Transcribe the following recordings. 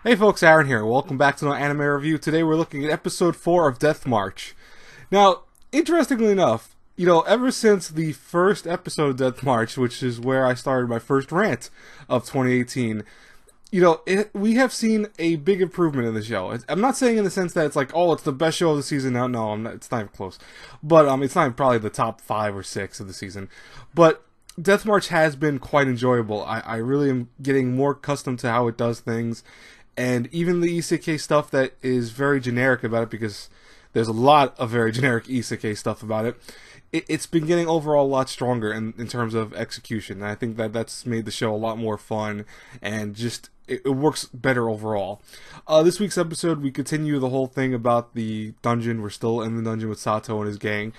Hey folks, Aaron here. Welcome back to an anime review. Today we're looking at episode 4 of Death March. Now, interestingly enough, ever since the first episode of Death March, which is where I started my first rant of 2018, we have seen a big improvement in the show. I'm not saying in the sense that it's like, oh, it's the best show of the season. No, it's not even close. But it's not even probably the top 5 or 6 of the season. But Death March has been quite enjoyable. I really am getting more accustomed to how it does things. And even the isekai stuff that is very generic about it, because there's a lot of very generic isekai stuff about it, it's been getting overall a lot stronger in terms of execution. And I think that's made the show a lot more fun, and just it works better overall. This week's episode, we continue the whole thing about the dungeon. We're still in the dungeon with Satoo and his gang.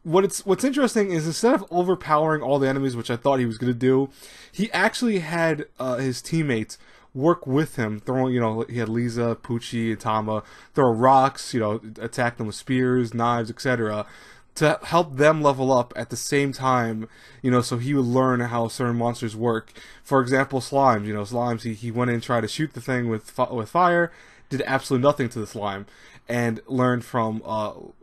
What's interesting is, instead of overpowering all the enemies, which I thought he was going to do, he actually had his teammates work with him, throwing, he had Lisa, Pucci, and Tama throw rocks, attack them with spears, knives, etc., to help them level up at the same time, so he would learn how certain monsters work. For example, slimes, slimes, he went in and tried to shoot the thing with fire, did absolutely nothing to the slime, and learned from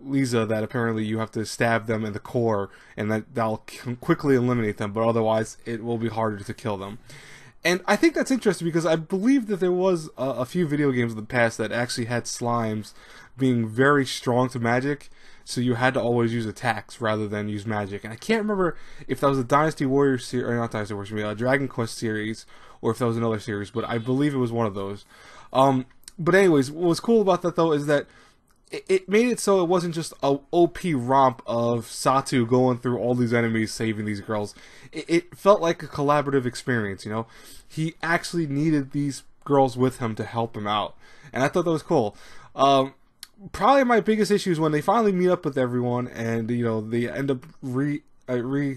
Lisa that apparently you have to stab them in the core, and that'll quickly eliminate them, but otherwise it will be harder to kill them. And I think that's interesting, because I believe that there was a few video games in the past that actually had slimes being very strong to magic, so you had to always use attacks rather than use magic. And I can't remember if that was a Dynasty Warriors series, or not Dynasty Warriors, a Dragon Quest series, or if that was another series, but I believe it was one of those. But anyways, what was cool about that, though, is that it made it so it wasn't just a OP romp of Satoo going through all these enemies, saving these girls. It felt like a collaborative experience, He actually needed these girls with him to help him out. And I thought that was cool. Probably my biggest issue is when they finally meet up with everyone, and, they end up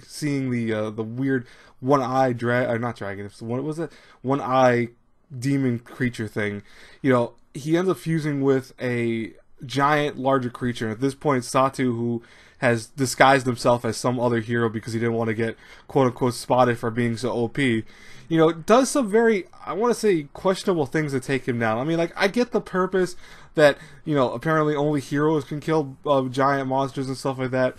seeing the weird one-eye not dragon, what was it? One-eye demon creature thing. He ends up fusing with a giant, larger creature. At this point, Satoo, who has disguised himself as some other hero because he didn't want to get quote-unquote spotted for being so OP, does some very, I want to say, questionable things to take him down. I mean, I get the purpose that, apparently only heroes can kill giant monsters and stuff like that,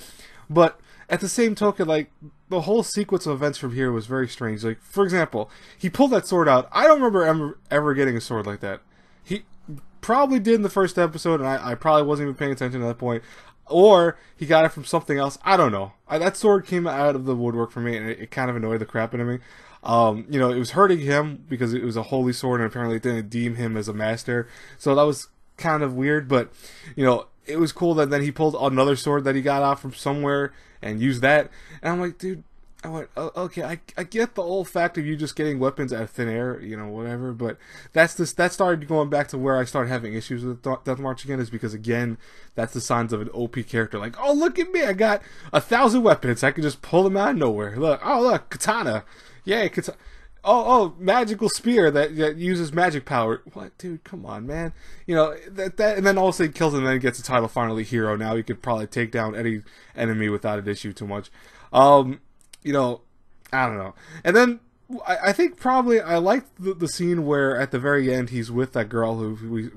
but at the same token, the whole sequence of events from here was very strange. For example, he pulled that sword out. I don't remember ever getting a sword like that. He probably did in the first episode, and I probably wasn't even paying attention at that point. Or he got it from something else. I don't know. That sword came out of the woodwork for me, and it kind of annoyed the crap out of me. It was hurting him because it was a holy sword, and apparently it didn't deem him as a master. So that was kind of weird, but, it was cool that then he pulled another sword that he got out from somewhere and used that. And I'm like, dude, I went, oh, okay, I get the old fact of you just getting weapons out of thin air, whatever, but that started going back to where I started having issues with Death March again, is because, again, that's the signs of an OP character. Like, oh, look at me, I got 1,000 weapons, I can just pull them out of nowhere. Look, katana, yay, katana. Oh, magical spear that uses magic power. What, dude? Come on, man. That, and then also he kills him, and then he gets the title finally hero. Now he could probably take down any enemy without an issue too much. I don't know. And then I think probably I liked the scene where at the very end he's with that girl who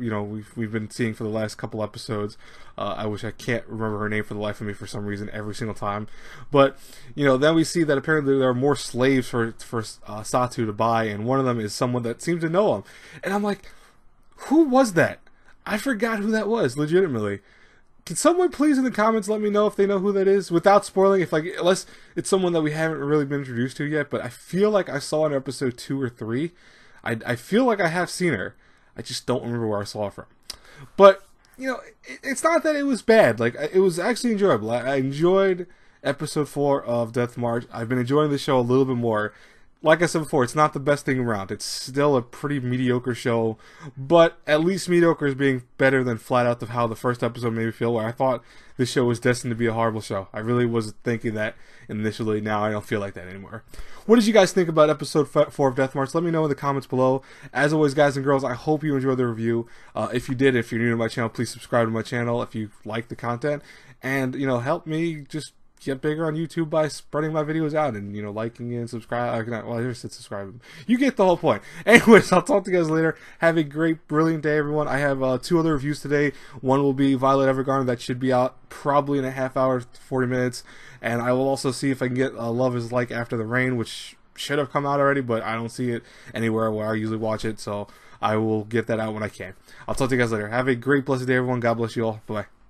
we've been seeing for the last couple episodes. I wish I can't remember her name for the life of me for some reason every single time. But then we see that apparently there are more slaves for Satoo to buy, and one of them is someone that seems to know him. And I'm like, who was that? I forgot who that was, legitimately. Can someone please in the comments let me know if they know who that is, without spoiling, unless it's someone that we haven't really been introduced to yet, but I feel like I saw in episode 2 or 3. I feel like I have seen her. I just don't remember where I saw her from. But, it's not that it was bad. It was actually enjoyable. I enjoyed episode 4 of Death March. I've been enjoying the show a little bit more. Like I said before, it's not the best thing around. It's still a pretty mediocre show, but at least mediocre is being better than flat out of how the first episode made me feel, where I thought this show was destined to be a horrible show. I really was thinking that initially. Now I don't feel like that anymore. What did you guys think about episode 4 of Death March? Let me know in the comments below. As always, guys and girls, I hope you enjoyed the review. If you did, if you're new to my channel, please subscribe to my channel if you like the content. And, help me just get bigger on YouTube by spreading my videos out and, liking and subscribe. Well, I just said subscribe. You get the whole point. Anyways, I'll talk to you guys later. Have a great, brilliant day, everyone. I have 2 other reviews today. One will be Violet Evergarden. That should be out probably in a half hour, 40 minutes. And I will also see if I can get Love is Like After the Rain, which should have come out already, but I don't see it anywhere where I usually watch it. So I will get that out when I can. I'll talk to you guys later. Have a great, blessed day, everyone. God bless you all. Bye.